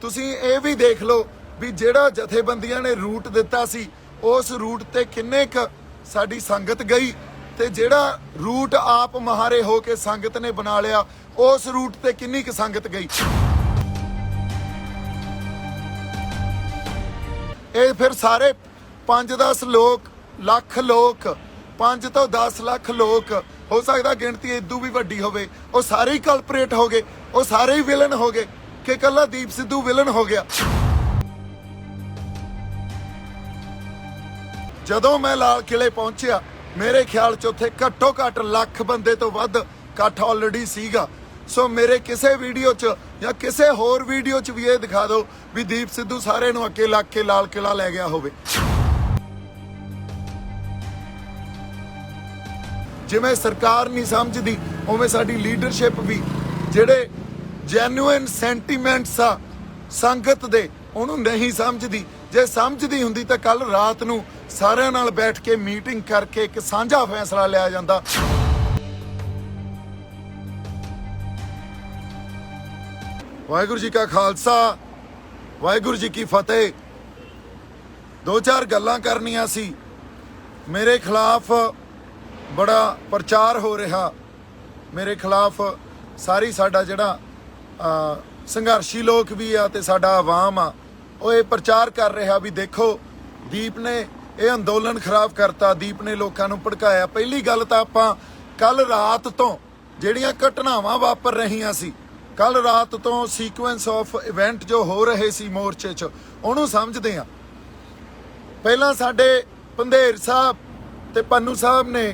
ਤੁਸੀਂ ਇਹ ਵੀ ਦੇਖ ਲਓ ਵੀ ਜਿਹੜਾ ਜਥੇਬੰਦੀਆਂ ਨੇ ਰੂਟ ਦਿੱਤਾ ਸੀ ਉਸ ਰੂਟ ਤੇ ਕਿੰਨੇ ਕ ਸਾਡੀ ਸੰਗਤ ਗਈ ਤੇ ਜਿਹੜਾ ਰੂਟ ਆਪ ਮਹਾਰੇ ਹੋ ਕੇ ਸੰਗਤ ਨੇ ਬਣਾ ਲਿਆ ਉਸ ਰੂਟ ਤੇ ਕਿੰਨੀ ਕ ਸੰਗਤ ਗਈ। ਇਹ ਫਿਰ ਸਾਰੇ 5-10 ਲੱਖ ਲੋਕ 5 ਤੋਂ 10 ਲੱਖ ਲੋਕ ਹੋ ਸਕਦਾ ਗਿਣਤੀ ਇਦੋਂ ਵੀ ਵੱਡੀ ਹੋਵੇ, ਉਹ ਸਾਰੇ ਹੀ ਕਲਪਰੇਟ ਹੋ ਗਏ, ਉਹ ਸਾਰੇ ਹੀ ਵਿਲਨ ਹੋ ਗਏ ਕਿ ਕੱਲਾ ਦੀਪ ਸਿੱਧੂ ਵਿਲਨ ਹੋ ਗਿਆ। ਜਦੋਂ ਮੈਂ ਲਾਲ ਕਿਲੇ ਪਹੁੰਚਿਆ ਮੇਰੇ ਖਿਆਲ 'ਚ ਉੱਥੇ ਘੱਟੋ ਘੱਟ ਲੱਖ ਬੰਦੇ ਤੋਂ ਵੱਧ ਇਕੱਠ ਆਲਰੇਡੀ ਸੀਗਾ। ਸੋ ਮੇਰੇ ਕਿਸੇ ਵੀਡੀਓ 'ਚ ਜਾਂ ਕਿਸੇ ਹੋਰ ਵੀਡੀਓ 'ਚ ਵੀ ਇਹ ਦਿਖਾ ਦਿਓ ਵੀ ਦੀਪ ਸਿੱਧੂ ਸਾਰੇ ਨੂੰ ਅੱਗੇ ਲੱਗ ਕੇ ਲਾਲ ਕਿਲਾ ਲੈ ਗਿਆ ਹੋਵੇ। ਜਿਵੇਂ ਸਰਕਾਰ ਨਹੀਂ ਸਮਝਦੀ ਉਵੇਂ ਸਾਡੀ ਲੀਡਰਸ਼ਿਪ ਵੀ ਜਿਹੜੇ ਜੈਨੂਇਨ ਸੈਂਟੀਮੈਂਟਸ ਆ ਸੰਗਤ ਦੇ ਉਹਨੂੰ ਨਹੀਂ ਸਮਝਦੀ। ਜੇ ਸਮਝਦੀ ਹੁੰਦੀ ਤਾਂ ਕੱਲ ਰਾਤ ਨੂੰ ਸਾਰਿਆਂ ਨਾਲ ਬੈਠ ਕੇ ਮੀਟਿੰਗ ਕਰਕੇ ਇੱਕ ਸਾਂਝਾ ਫੈਸਲਾ ਲਿਆ ਜਾਂਦਾ। ਵਾਹਿਗੁਰੂ ਜੀ ਕਾ ਖਾਲਸਾ ਵਾਹਿਗੁਰੂ ਜੀ ਕੀ ਫਤਿਹ। 2-4 ਗੱਲਾਂ ਕਰਨੀਆਂ ਸੀ। ਮੇਰੇ ਖਿਲਾਫ ਬੜਾ ਪ੍ਰਚਾਰ ਹੋ ਰਿਹਾ, ਮੇਰੇ ਖਿਲਾਫ ਸਾਰੀ ਸਾਡਾ ਜਿਹੜਾ ਸੰਘਰਸ਼ੀ ਲੋਕ ਵੀ ਆ ਤੇ ਸਾਡਾ ਆਵਾਮ ਆ ਉਹ ਇਹ ਪ੍ਰਚਾਰ ਕਰ ਰਿਹਾ ਵੀ ਦੇਖੋ ਦੀਪ ਨੇ ਇਹ ਅੰਦੋਲਨ ਖਰਾਬ ਕਰਤਾ, ਦੀਪ ਨੇ ਲੋਕਾਂ ਨੂੰ ਭੜਕਾਇਆ। ਪਹਿਲੀ ਗੱਲ ਤਾਂ ਆਪਾਂ ਕੱਲ ਰਾਤ ਤੋਂ ਜਿਹੜੀਆਂ ਘਟਨਾਵਾਂ ਵਾਪਰ ਰਹੀਆਂ ਸੀ, ਕੱਲ ਰਾਤ ਤੋਂ ਸੀਕੁਐਂਸ ਆਫ ਇਵੈਂਟ ਜੋ ਹੋ ਰਹੇ ਸੀ ਮੋਰਚੇ 'ਚ ਉਹਨੂੰ ਸਮਝਦੇ ਆ। ਪਹਿਲਾਂ ਸਾਡੇ ਪੰਧੇਰ ਸਾਹਿਬ ਤੇ ਪੰਨੂ ਸਾਹਿਬ ਨੇ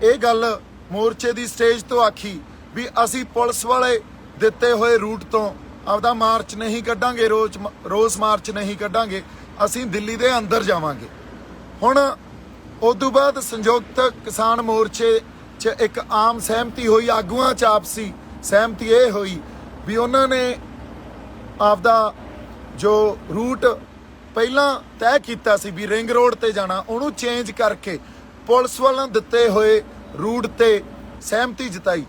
ਇਹ ਗੱਲ ਮੋਰਚੇ ਦੀ ਸਟੇਜ ਤੋਂ ਆਖੀ ਵੀ ਅਸੀਂ ਪੁਲਿਸ ਵਾਲੇ ਦਿੱਤੇ ਹੋਏ ਰੂਟ ਤੋਂ ਆਪਦਾ ਮਾਰਚ ਨਹੀਂ ਕੱਢਾਂਗੇ, ਰੋਸ ਮਾਰਚ ਨਹੀਂ ਕੱਢਾਂਗੇ, ਅਸੀਂ ਦਿੱਲੀ ਦੇ ਅੰਦਰ ਜਾਵਾਂਗੇ। ਹੁਣ ਉਦੋਂ ਬਾਅਦ ਸੰਯੁਕਤ ਕਿਸਾਨ ਮੋਰਚੇ 'ਚ ਇੱਕ ਆਮ ਸਹਿਮਤੀ ਹੋਈ, ਆਗੂਆਂ 'ਚ ਆਪਸੀ ਸਹਿਮਤੀ ਇਹ ਹੋਈ ਵੀ ਉਹਨਾਂ ਨੇ ਆਪਦਾ ਜੋ ਰੂਟ ਪਹਿਲਾਂ ਤੈਅ ਕੀਤਾ ਸੀ ਵੀ ਰਿੰਗ ਰੋਡ ਤੇ ਜਾਣਾ ਉਹਨੂੰ ਚੇਂਜ ਕਰਕੇ ਪੁਲਿਸ ਵੱਲੋਂ ਦਿੱਤੇ ਹੋਏ ਰੂਟ ਤੇ ਸਹਿਮਤੀ ਜਤਾਈ।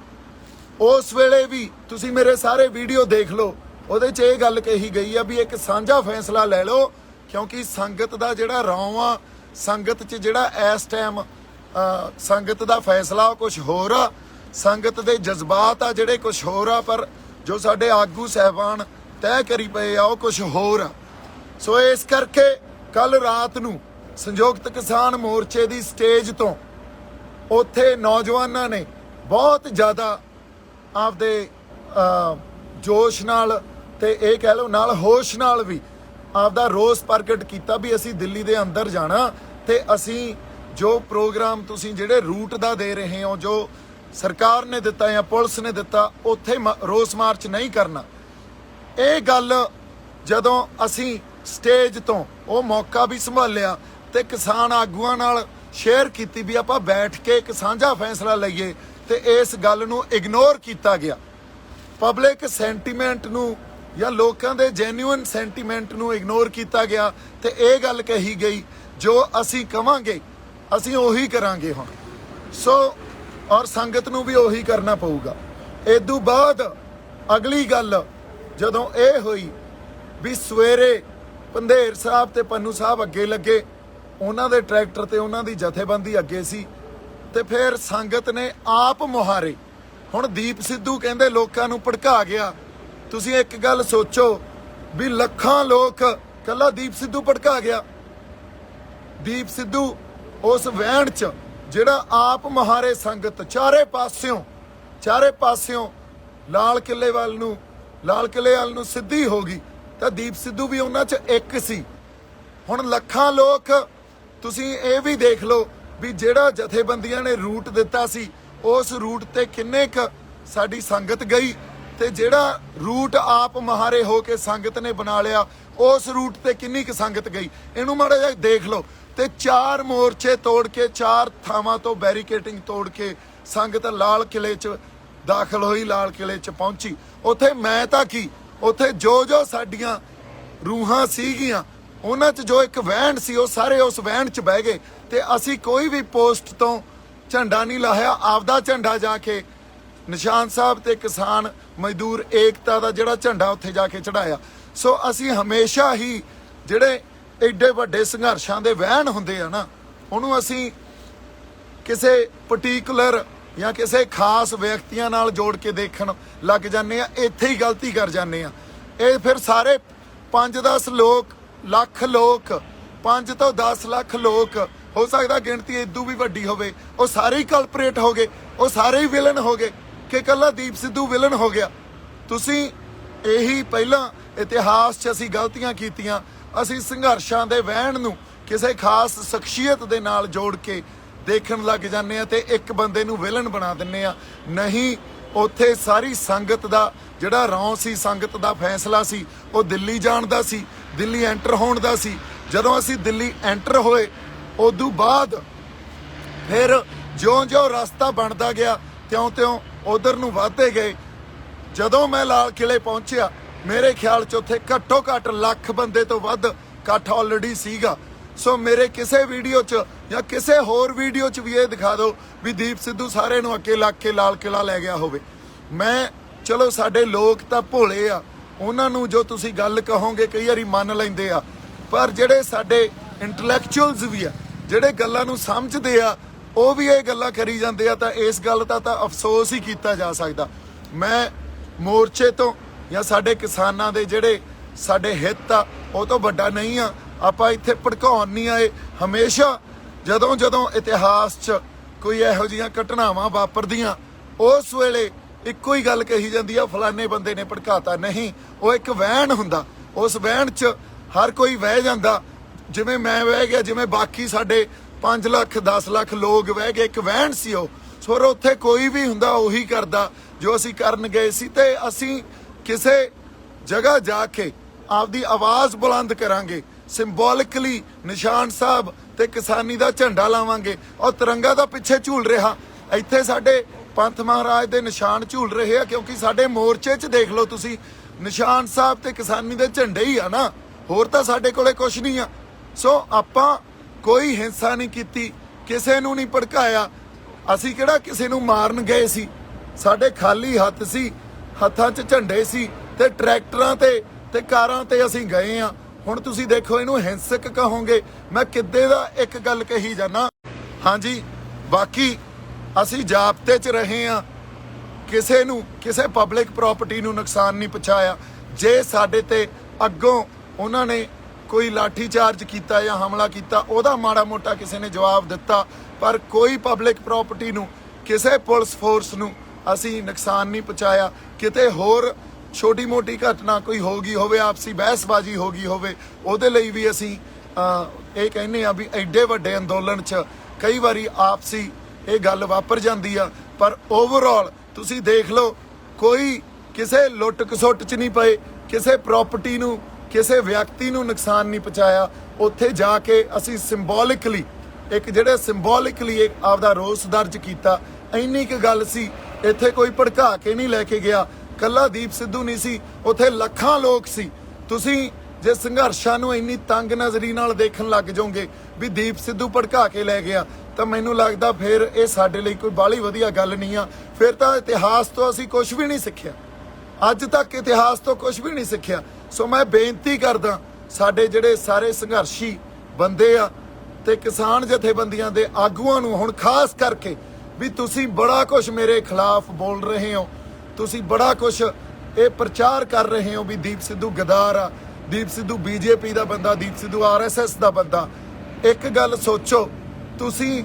ਉਸ ਵੇਲੇ ਵੀ ਤੁਸੀਂ ਮੇਰੇ ਸਾਰੇ ਵੀਡੀਓ ਦੇਖ ਲਓ, ਉਹਦੇ 'ਚ ਇਹ ਗੱਲ ਕਹੀ ਗਈ ਆ ਵੀ ਇੱਕ ਸਾਂਝਾ ਫੈਸਲਾ ਲੈ ਲਓ ਕਿਉਂਕਿ ਸੰਗਤ ਦਾ ਜਿਹੜਾ ਰੌਂ ਆ, ਸੰਗਤ 'ਚ ਜਿਹੜਾ ਇਸ ਟਾਈਮ ਸੰਗਤ ਦਾ ਫੈਸਲਾ ਕੁਝ ਹੋਰ ਆ, ਸੰਗਤ ਦੇ ਜਜ਼ਬਾਤ ਆ ਜਿਹੜੇ ਕੁਝ ਹੋਰ ਆ, ਪਰ ਜੋ ਸਾਡੇ ਆਗੂ ਸਹਿਬਾਨ ਤੈਅ ਕਰੀ ਪਏ ਆ ਉਹ ਕੁਝ ਹੋਰ ਆ। ਸੋ ਇਸ ਕਰਕੇ ਕੱਲ ਰਾਤ ਨੂੰ ਸੰਯੁਕਤ ਕਿਸਾਨ ਮੋਰਚੇ ਦੀ ਸਟੇਜ ਤੋਂ ਉੱਥੇ ਨੌਜਵਾਨਾਂ ਨੇ ਬਹੁਤ ਜ਼ਿਆਦਾ ਆਪਦੇ ਜੋਸ਼ ਨਾਲ ਤੇ ਇਹ ਕਹਿ ਲਓ ਨਾਲ ਹੋਸ਼ ਨਾਲ ਵੀ ਆਪਦਾ ਰੋਸ ਪ੍ਰਗਟ ਕੀਤਾ ਵੀ ਅਸੀਂ ਦਿੱਲੀ ਦੇ ਅੰਦਰ ਜਾਣਾ ਤੇ ਅਸੀਂ ਜੋ ਪ੍ਰੋਗਰਾਮ ਤੁਸੀਂ ਜਿਹੜੇ ਰੂਟ ਦਾ ਦੇ ਰਹੇ ਹੋ, ਜੋ ਸਰਕਾਰ ਨੇ ਦਿੱਤਾ ਜਾਂ ਪੁਲਿਸ ਨੇ ਦਿੱਤਾ, ਉੱਥੇ ਰੋਸ ਮਾਰਚ ਨਹੀਂ ਕਰਨਾ। ਇਹ ਗੱਲ ਜਦੋਂ ਅਸੀਂ ਸਟੇਜ ਤੋਂ ਉਹ ਮੌਕਾ ਵੀ ਸੰਭਾਲਿਆ ਤੇ ਕਿਸਾਨ ਆਗੂਆਂ ਨਾਲ ਸ਼ੇਅਰ ਕੀਤੀ ਵੀ ਆਪਾਂ ਬੈਠ ਕੇ ਇੱਕ ਸਾਂਝਾ ਫੈਸਲਾ ਲਈਏ ਤੇ ਇਸ ਗੱਲ ਨੂੰ ਇਗਨੋਰ ਕੀਤਾ ਗਿਆ। ਪਬਲਿਕ ਸੈਂਟੀਮੈਂਟ ਨੂੰ ਜਾਂ ਲੋਕਾਂ ਦੇ ਜੈਨੂਇਨ ਸੈਂਟੀਮੈਂਟ ਨੂੰ ਇਗਨੋਰ ਕੀਤਾ ਗਿਆ ਤੇ ਇਹ ਗੱਲ ਕਹੀ ਗਈ ਜੋ ਅਸੀਂ ਕਵਾਂਗੇ ਅਸੀਂ ਉਹੀ ਕਰਾਂਗੇ ਹੁਣ। ਸੋ ਔਰ ਸੰਗਤ ਨੂੰ ਵੀ ਉਹੀ ਕਰਨਾ ਪਊਗਾ। ਇਦੋਂ ਬਾਅਦ ਅਗਲੀ ਗੱਲ ਜਦੋਂ ਇਹ ਹੋਈ ਵੀ ਸਵੇਰੇ ਪੰਧੇਰ ਸਾਹਿਬ ਤੇ ਪੰਨੂ ਸਾਹਿਬ ਅੱਗੇ ਲੱਗੇ, ਉਹਨਾਂ ਦੇ ਟਰੈਕਟਰ ਤੇ ਉਹਨਾਂ ਦੀ ਜਥੇਬੰਦੀ ਅੱਗੇ ਸੀ ਤੇ ਫਿਰ ਸੰਗਤ ਨੇ ਆਪ ਮੁਹਾਰੇ। ਹੁਣ ਦੀਪ ਸਿੱਧੂ ਕਹਿੰਦੇ ਲੋਕਾਂ ਨੂੰ ਭੜਕਾ ਗਿਆ। ਤੁਸੀਂ ਇੱਕ ਗੱਲ ਸੋਚੋ ਵੀ ਲੱਖਾਂ ਲੋਕ ਕੱਲਾ ਦੀਪ ਸਿੱਧੂ ਭੜਕਾ ਗਿਆ। ਦੀਪ ਸਿੱਧੂ ਉਸ ਵਹਿਣ 'ਚ ਜਿਹੜਾ ਆਪ ਮੁਹਾਰੇ ਸੰਗਤ ਚਾਰੇ ਪਾਸਿਓਂ ਲਾਲ ਕਿਲੇ ਵੱਲ ਨੂੰ ਸਿੱਧੀ ਹੋ ਗਈ ਤਾਂ ਦੀਪ ਸਿੱਧੂ ਵੀ ਉਹਨਾਂ 'ਚ ਇੱਕ ਸੀ। ਹੁਣ ਲੱਖਾਂ ਲੋਕ ਤੁਸੀਂ ਇਹ ਵੀ ਦੇਖ ਲਓ ਵੀ ਜਿਹੜਾ ਜਥੇਬੰਦੀਆਂ ਨੇ ਰੂਟ ਦਿੱਤਾ ਸੀ ਉਸ ਰੂਟ ਤੇ ਕਿੰਨੇ ਕ ਸਾਡੀ ਸੰਗਤ ਗਈ ਤੇ ਜਿਹੜਾ ਰੂਟ ਆਪ ਮਹਾਰੇ ਹੋ ਕੇ ਸੰਗਤ ਨੇ ਬਣਾ ਲਿਆ ਉਸ ਰੂਟ ਤੇ ਕਿੰਨੀ ਕ ਸੰਗਤ ਗਈ। ਇਹਨੂੰ ਮਾੜਾ ਜਿਹਾ ਦੇਖ ਲਓ। ਤੇ 4 ਮੋਰਚੇ ਤੋੜ ਕੇ 4 ਥਾਵਾਂ ਤੋਂ ਬੈਰੀਕੇਡਿੰਗ ਤੋੜ ਕੇ ਸੰਗਤ ਲਾਲ ਕਿਲੇ 'ਚ ਦਾਖਲ ਹੋਈ, ਲਾਲ ਕਿਲੇ 'ਚ ਪਹੁੰਚੀ। ਉੱਥੇ ਮੈਂ ਤਾਂ ਕੀ, ਉੱਥੇ ਜੋ ਸਾਡੀਆਂ ਰੂਹਾਂ ਸੀਗੀਆਂ ਉਹਨਾਂ 'ਚ ਜੋ ਇੱਕ ਵਹਿਣ ਸੀ ਉਹ ਸਾਰੇ ਉਸ ਵਹਿਣ 'ਚ ਬਹਿ ਗਏ ਤੇ ਅਸੀਂ ਕੋਈ ਵੀ ਪੋਸਟ ਤੋਂ ਝੰਡਾ ਨਹੀਂ ਲਾਹਿਆ। ਆਪਦਾ ਝੰਡਾ ਜਾ ਕੇ ਨਿਸ਼ਾਨ ਸਾਹਿਬ ਤੇ ਕਿਸਾਨ ਮਜ਼ਦੂਰ ਏਕਤਾ ਦਾ ਜਿਹੜਾ ਝੰਡਾ ਉੱਥੇ ਜਾ ਕੇ ਚੜਾਇਆ। ਸੋ ਅਸੀਂ ਹਮੇਸ਼ਾ ਹੀ ਜਿਹੜੇ ਐਡੇ ਵੱਡੇ ਸੰਘਰਸ਼ਾਂ ਦੇ ਵਹਿਣ ਹੁੰਦੇ ਆ ਨਾ, ਉਹਨੂੰ ਅਸੀਂ ਕਿਸੇ ਪਾਰਟਿਕੂਲਰ ਜਾਂ ਕਿਸੇ ਖਾਸ ਵਿਅਕਤੀਆਂ ਨਾਲ ਜੋੜ ਕੇ ਦੇਖਣ ਲੱਗ ਜਾਂਦੇ ਆ। ਇੱਥੇ ਹੀ ਗਲਤੀ ਕਰ ਜਾਂਦੇ ਆ। ਇਹ ਫਿਰ ਸਾਰੇ 5-10 ਲੱਖ ਲੋਕ 5 ਤੋਂ 10 ਲੱਖ ਲੋਕ, ਹੋ ਸਕਦਾ ਗਿਣਤੀ ਇਦੋਂ ਵੀ ਵੱਡੀ ਹੋਵੇ, ਉਹ ਸਾਰੇ ਹੀ ਕਲਪਰੇਟ ਹੋ ਗਏ, ਉਹ ਸਾਰੇ ਹੀ ਵਿਲਨ ਹੋ ਗਏ ਕਿ ਇਕੱਲਾ ਦੀਪ ਸਿੱਧੂ ਵਿਲਨ ਹੋ ਗਿਆ। ਤੁਸੀਂ ਇਹੀ ਪਹਿਲਾਂ ਇਤਿਹਾਸ 'ਚ ਅਸੀਂ ਗਲਤੀਆਂ ਕੀਤੀਆਂ। ਅਸੀਂ ਸੰਘਰਸ਼ਾਂ ਦੇ ਵਹਿਣ ਨੂੰ ਕਿਸੇ ਖਾਸ ਸ਼ਖਸੀਅਤ ਦੇ ਨਾਲ ਜੋੜ ਕੇ ਦੇਖਣ ਲੱਗ ਜਾਂਦੇ ਆ ਤੇ ਇੱਕ ਬੰਦੇ ਨੂੰ ਵਿਲਨ ਬਣਾ ਦਿੰਦੇ ਆ। ਨਹੀਂ, ਉੱਥੇ ਸਾਰੀ ਸੰਗਤ ਦਾ ਜਿਹੜਾ ਰੌਂ ਸੀ, ਸੰਗਤ ਦਾ ਫੈਸਲਾ ਸੀ, ਉਹ ਦਿੱਲੀ ਜਾਣ ਦਾ ਸੀ, ਦਿੱਲੀ ਐਂਟਰ ਹੋਣ ਦਾ ਸੀ। ਜਦੋਂ ਅਸੀਂ ਦਿੱਲੀ ਐਂਟਰ ਹੋਏ, ਉਦੋਂ ਬਾਅਦ ਫਿਰ ਜਿਉਂ-ਜਿਉਂ ਰਸਤਾ ਬਣਦਾ ਗਿਆ ਤਿਉਂ-ਤਿਉਂ ਉਧਰ ਨੂੰ ਵਧਦੇ ਗਏ। ਜਦੋਂ ਮੈਂ ਲਾਲ ਕਿਲੇ ਪਹੁੰਚਿਆ, ਮੇਰੇ ਖਿਆਲ 'ਚ ਉੱਥੇ ਘੱਟੋ ਘੱਟ ਲੱਖ ਬੰਦੇ ਤੋਂ ਵੱਧ ਇਕੱਠ ਆਲਰੇਡੀ ਸੀਗਾ। ਸੋ ਮੇਰੇ ਕਿਸੇ ਵੀਡੀਓ 'ਚ ਜਾਂ ਕਿਸੇ ਹੋਰ ਵੀਡੀਓ 'ਚ ਵੀ ਇਹ ਦਿਖਾ ਦਿਓ ਵੀ ਦੀਪ ਸਿੱਧੂ ਸਾਰੇ ਨੂੰ ਅੱਗੇ ਲੱਗ ਕੇ ਲਾਲ ਕਿਲਾ ਲੈ ਗਿਆ ਹੋਵੇ। ਮੈਂ ਚਲੋ ਸਾਡੇ ਲੋਕ ਤਾਂ ਭੋਲੇ ਆ, ਉਹਨਾਂ ਨੂੰ ਜੋ ਤੁਸੀਂ ਗੱਲ ਕਹੋਗੇ ਕਈ ਵਾਰੀ ਮੰਨ ਲੈਂਦੇ ਆ, ਪਰ ਜਿਹੜੇ ਸਾਡੇ ਇੰਟੈਲੈਕਚੁਅਲਸ ਵੀ ਆ, ਜਿਹੜੇ ਗੱਲਾਂ ਨੂੰ ਸਮਝਦੇ ਆ, ਉਹ ਵੀ ਇਹ ਗੱਲਾਂ ਕਰੀ ਜਾਂਦੇ ਆ। ਤਾਂ ਇਸ ਗੱਲ ਦਾ ਤਾਂ ਅਫਸੋਸ ਹੀ ਕੀਤਾ ਜਾ ਸਕਦਾ। ਮੈਂ ਮੋਰਚੇ ਤੋਂ ਜਾਂ ਸਾਡੇ ਕਿਸਾਨਾਂ ਦੇ ਜਿਹੜੇ ਸਾਡੇ ਹਿੱਤ ਆ, ਉਹ ਤੋਂ ਵੱਡਾ ਨਹੀਂ ਆ। ਆਪਾਂ ਇੱਥੇ ਭੜਕਾਉਣ ਨਹੀਂ ਆਏ। ਹਮੇਸ਼ਾ ਜਦੋਂ ਇਤਿਹਾਸ 'ਚ ਕੋਈ ਇਹੋ ਜਿਹੀਆਂ ਘਟਨਾਵਾਂ ਵਾਪਰਦੀਆਂ, ਉਸ ਵੇਲੇ ਇੱਕੋ ਹੀ ਗੱਲ ਕਹੀ ਜਾਂਦੀ ਆ, ਫਲਾਣੇ ਬੰਦੇ ਨੇ ਭੜਕਾਤਾ। ਨਹੀਂ, ਉਹ ਇੱਕ ਵਹਿਣ ਹੁੰਦਾ। ਉਸ ਵਹਿਣ 'ਚ ਹਰ ਕੋਈ ਵਹਿ ਜਾਂਦਾ। ਜਿਵੇਂ ਮੈਂ ਵਹਿ ਗਿਆ, ਜਿਵੇਂ ਬਾਕੀ ਸਾਡੇ 5 ਲੱਖ 10 ਲੱਖ ਲੋਕ ਵਹਿ ਗਏ, ਇੱਕ ਵਹਿਣ ਸੀ ਉਹ। ਸੋ ਉੱਥੇ ਕੋਈ ਵੀ ਹੁੰਦਾ ਉਹੀ ਕਰਦਾ ਜੋ ਅਸੀਂ ਕਰਨ ਗਏ ਸੀ। ਤੇ ਅਸੀਂ ਕਿਸੇ ਜਗ੍ਹਾ ਜਾ ਕੇ ਆਪਦੀ ਆਵਾਜ਼ ਬੁਲੰਦ ਕਰਾਂਗੇ, ਸਿੰਬੋਲਿਕਲੀ ਨਿਸ਼ਾਨ ਸਾਹਿਬ ਤੇ ਕਿਸਾਨੀ ਦਾ ਝੰਡਾ ਲਾਵਾਂਗੇ। ਔਰ ਤਿਰੰਗਾ ਦਾ ਪਿੱਛੇ ਝੂਲ ਰਿਹਾ, ਇੱਥੇ ਸਾਡੇ ਪੰਥ ਮਹਾਰਾਜ ਦੇ ਨਿਸ਼ਾਨ ਝੂਲ ਰਹੇ ਆ, ਕਿਉਂਕਿ ਸਾਡੇ ਮੋਰਚੇ 'ਚ ਦੇਖ ਲਓ ਤੁਸੀਂ, ਨਿਸ਼ਾਨ ਸਾਹਿਬ ਤੇ ਕਿਸਾਨੀ ਦੇ ਝੰਡੇ ਹੀ ਆ ਨਾ, ਹੋਰ ਤਾਂ ਸਾਡੇ ਕੋਲੇ ਕੁਛ ਨਹੀਂ ਆ। ਸੋ ਆਪਾਂ ਕੋਈ ਹਿੰਸਾ ਨਹੀਂ ਕੀਤੀ, ਕਿਸੇ ਨੂੰ ਨਹੀਂ ਭੜਕਾਇਆ। ਅਸੀਂ ਕਿਹੜਾ ਕਿਸੇ ਨੂੰ ਮਾਰਨ ਗਏ ਸੀ? ਸਾਡੇ ਖਾਲੀ ਹੱਥ ਸੀ, ਹੱਥਾਂ 'ਚ ਝੰਡੇ ਸੀ ਤੇ ਟਰੈਕਟਰਾਂ ਤੇ ਕਾਰਾਂ ਤੇ ਅਸੀਂ ਗਏ ਆ। ਹੁਣ ਤੁਸੀਂ ਦੇਖੋ, ਇਹਨੂੰ ਹਿੰਸਕ ਕਹੋਗੇ। ਮੈਂ ਕਿੱਦੇ ਦਾ ਇੱਕ ਗੱਲ ਕਹੀ ਜਾਣਾ। ਹਾਂਜੀ, ਬਾਕੀ ਅਸੀਂ ਜ਼ਾਬਤੇ 'ਚ ਰਹੇ ਆ, ਕਿਸੇ ਨੂੰ ਕਿਸੇ ਪਬਲਿਕ ਪ੍ਰਾਪਰਟੀ ਨੂੰ ਨੁਕਸਾਨ ਨਹੀਂ ਪਹੁੰਚਾਇਆ। ਜੇ ਸਾਡੇ ਤੇ ਅੱਗੋਂ ਉਹਨਾਂ ਨੇ ਕੋਈ ਲਾਠੀ ਚਾਰਜ ਕੀਤਾ ਜਾਂ ਹਮਲਾ ਕੀਤਾ, ਉਹਦਾ ਮਾੜਾ ਮੋਟਾ ਕਿਸੇ ਨੇ ਜਵਾਬ ਦਿੱਤਾ, ਪਰ ਕੋਈ ਪਬਲਿਕ ਪ੍ਰਾਪਰਟੀ ਨੂੰ, ਕਿਸੇ ਪੁਲਿਸ ਫੋਰਸ ਨੂੰ ਅਸੀਂ ਨੁਕਸਾਨ ਨਹੀਂ ਪਹੁੰਚਾਇਆ। ਕਿਤੇ ਹੋਰ ਛੋਟੀ ਮੋਟੀ ਘਟਨਾ ਕੋਈ ਹੋ ਗਈ ਹੋਵੇ, ਆਪਸੀ ਬਹਿਸਬਾਜ਼ੀ ਹੋ ਗਈ ਹੋਵੇ, ਉਹਦੇ ਲਈ ਵੀ ਅਸੀਂ ਇਹ ਕਹਿੰਦੇ ਆ ਵੀ ਐਡੇ ਵੱਡੇ ਅੰਦੋਲਨ 'ਚ ਕਈ ਵਾਰੀ ਆਪਸੀ ਇਹ ਗੱਲ ਵਾਪਰ ਜਾਂਦੀ ਆ। ਪਰ ਓਵਰਆਲ ਤੁਸੀਂ ਦੇਖ ਲਓ, ਕੋਈ ਕਿਸੇ ਲੁੱਟ ਖਸੁੱਟ 'ਚ ਨਹੀਂ ਪਏ, ਕਿਸੇ ਪ੍ਰਾਪਰਟੀ ਨੂੰ, ਕਿਸੇ ਵਿਅਕਤੀ ਨੂੰ ਨੁਕਸਾਨ ਨਹੀਂ ਪਹੁੰਚਾਇਆ। ਉੱਥੇ ਜਾ ਕੇ ਅਸੀਂ ਸਿੰਬੋਲਿਕਲੀ ਆਪਦਾ ਰੋਸ ਦਰਜ ਕੀਤਾ। ਇੰਨੀ ਕੁ ਗੱਲ ਸੀ। ਇੱਥੇ ਕੋਈ ਭੜਕਾ ਕੇ ਨਹੀਂ ਲੈ ਕੇ ਗਿਆ। ਕੱਲਾ ਦੀਪ ਸਿੱਧੂ ਨਹੀਂ ਸੀ, ਉੱਥੇ ਲੱਖਾਂ ਲੋਕ ਸੀ। ਤੁਸੀਂ ਜੇ ਸੰਘਰਸ਼ਾਂ ਨੂੰ ਇੰਨੀ ਤੰਗ ਨਜ਼ਰੀ ਨਾਲ ਦੇਖਣ ਲੱਗ ਜਾਓਗੇ ਵੀ ਦੀਪ ਸਿੱਧੂ ਭੜਕਾ ਕੇ ਲੈ ਗਿਆ, ਤਾਂ ਮੈਨੂੰ ਲੱਗਦਾ ਫਿਰ ਇਹ ਸਾਡੇ ਲਈ ਕੋਈ ਬਾਹਲੀ ਵਧੀਆ ਗੱਲ ਨਹੀਂ ਆ। ਫਿਰ ਤਾਂ ਇਤਿਹਾਸ ਤੋਂ ਅਸੀਂ ਕੁਝ ਵੀ ਨਹੀਂ ਸਿੱਖਿਆ, ਅੱਜ ਤੱਕ ਇਤਿਹਾਸ ਤੋਂ ਕੁਝ ਵੀ ਨਹੀਂ ਸਿੱਖਿਆ। ਸੋ ਮੈਂ ਬੇਨਤੀ ਕਰਦਾ ਸਾਡੇ ਜਿਹੜੇ ਸਾਰੇ ਸੰਘਰਸ਼ੀ ਬੰਦੇ ਆ ਤੇ ਕਿਸਾਨ ਜਥੇਬੰਦੀਆਂ ਦੇ ਆਗੂਆਂ ਨੂੰ, ਹੁਣ ਖਾਸ ਕਰਕੇ, ਵੀ ਤੁਸੀਂ ਬੜਾ ਕੁਝ ਮੇਰੇ ਖਿਲਾਫ ਬੋਲ ਰਹੇ ਹੋ, ਤੁਸੀਂ ਬੜਾ ਕੁਝ ਇਹ ਪ੍ਰਚਾਰ ਕਰ ਰਹੇ ਹੋ ਵੀ ਦੀਪ ਸਿੱਧੂ ਗਦਾਰ ਆ, ਦੀਪ ਸਿੱਧੂ ਬੀਜੇਪੀ ਦਾ ਬੰਦਾ, ਦੀਪ ਸਿੱਧੂ ਆਰਐਸਐਸ ਦਾ ਬੰਦਾ। ਇੱਕ ਗੱਲ ਸੋਚੋ, ਤੁਸੀਂ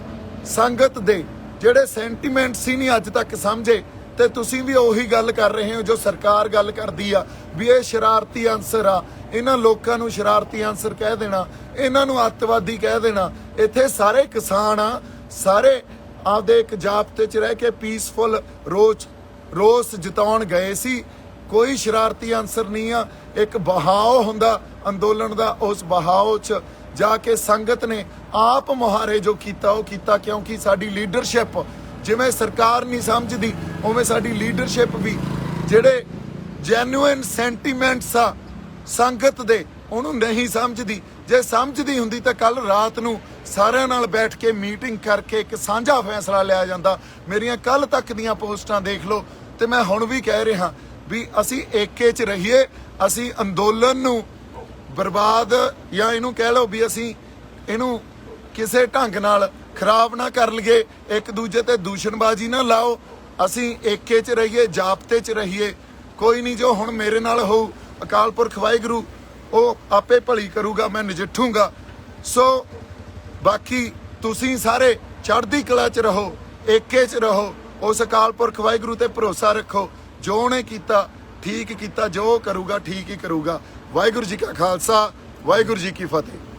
ਸੰਗਤ ਦੇ ਜਿਹੜੇ ਸੈਂਟੀਮੈਂਟਸ ਹੀ ਨਹੀਂ ਅੱਜ ਤੱਕ ਸਮਝੇ, ਤੇ ਤੁਸੀਂ ਵੀ ਉਹੀ ਗੱਲ ਕਰ ਰਹੇ ਹੋ ਜੋ ਸਰਕਾਰ ਗੱਲ ਕਰਦੀ ਆ ਵੀ ਇਹ ਸ਼ਰਾਰਤੀ ਅਨਸਰ ਆ, ਇਹਨਾਂ ਲੋਕਾਂ ਨੂੰ ਸ਼ਰਾਰਤੀ ਅਨਸਰ ਕਹਿ ਦੇਣਾ, ਇਹਨਾਂ ਨੂੰ ਅੱਤਵਾਦੀ ਕਹਿ ਦੇਣਾ। ਇੱਥੇ ਸਾਰੇ ਕਿਸਾਨ ਆ, ਸਾਰੇ ਆਪਦੇ ਇੱਕ ਜਾਬਤੇ 'ਚ ਰਹਿ ਕੇ ਪੀਸਫੁਲ ਰੋਸ ਜਤਾਉਣ ਗਏ ਸੀ। ਕੋਈ ਸ਼ਰਾਰਤੀ ਅਨਸਰ ਨਹੀਂ ਆ। ਇੱਕ ਬਹਾਓ ਹੁੰਦਾ ਅੰਦੋਲਨ ਦਾ, ਉਸ ਬਹਾਓ 'ਚ ਜਾ ਕੇ ਸੰਗਤ ਨੇ ਆਪ ਮੁਹਾਰੇ ਜੋ ਕੀਤਾ ਉਹ ਕੀਤਾ, ਕਿਉਂਕਿ ਸਾਡੀ ਲੀਡਰਸ਼ਿਪ ਜਿਵੇਂ ਸਰਕਾਰ ਨਹੀਂ ਸਮਝਦੀ, ਉਵੇਂ ਸਾਡੀ ਲੀਡਰਸ਼ਿਪ ਵੀ ਜਿਹੜੇ ਜੈਨੂਇਨ ਸੈਂਟੀਮੈਂਟਸ ਆ ਸੰਗਤ ਦੇ, ਉਹਨੂੰ ਨਹੀਂ ਸਮਝਦੀ। ਜੇ ਸਮਝਦੀ ਹੁੰਦੀ ਤਾਂ ਕੱਲ ਰਾਤ ਨੂੰ ਸਾਰਿਆਂ ਨਾਲ ਬੈਠ ਕੇ ਮੀਟਿੰਗ ਕਰਕੇ ਇੱਕ ਸਾਂਝਾ ਫੈਸਲਾ ਲਿਆ ਜਾਂਦਾ। ਮੇਰੀਆਂ ਕੱਲ ਤੱਕ ਦੀਆਂ ਪੋਸਟਾਂ ਦੇਖ ਲਓ, ਤੇ ਮੈਂ ਹੁਣ ਵੀ ਕਹਿ ਰਿਹਾ ਵੀ ਅਸੀਂ ਏਕੇ 'ਚ ਰਹੀਏ, ਅਸੀਂ ਅੰਦੋਲਨ ਨੂੰ ਬਰਬਾਦ ਜਾਂ ਇਹਨੂੰ ਕਹਿ ਲਓ ਵੀ ਅਸੀਂ ਇਹਨੂੰ ਕਿਸੇ ਢੰਗ ਨਾਲ ਖਰਾਬ ਨਾ ਕਰ ਲਈਏ, ਇੱਕ ਦੂਜੇ ਤੇ ਦੂਸ਼ਣਬਾਜ਼ੀ ਨਾ ਲਾਓ। ਅਸੀਂ ਏਕੇ 'ਚ ਰਹੀਏ, ਜਾਬਤੇ 'ਚ ਰਹੀਏ। ਕੋਈ ਨਹੀਂ, ਜੋ ਹੁਣ ਮੇਰੇ ਨਾਲ ਹੋਊ ਅਕਾਲ ਪੁਰਖ ਵਾਹਿਗੁਰੂ ਉਹ ਆਪੇ ਭਲੀ ਕਰੂਗਾ, ਮੈਂ ਨਜਿੱਠੂਗਾ। ਸੋ ਬਾਕੀ ਤੁਸੀਂ ਸਾਰੇ ਚੜ੍ਹਦੀ ਕਲਾ 'ਚ ਰਹੋ, ਏਕੇ 'ਚ ਰਹੋ, ਉਸ ਅਕਾਲ ਪੁਰਖ ਵਾਹਿਗੁਰੂ ਤੇ ਭਰੋਸਾ ਰੱਖੋ। ਜੋ ਉਹਨੇ ਕੀਤਾ ਠੀਕ ਕੀਤਾ, ਜੋ ਕਰੂਗਾ ਠੀਕ ਹੀ ਕਰੂਗਾ। ਵਾਹਿਗੁਰੂ ਜੀ ਕਾ ਖਾਲਸਾ, ਵਾਹਿਗੁਰੂ ਜੀ ਕੀ ਫਤਿਹ।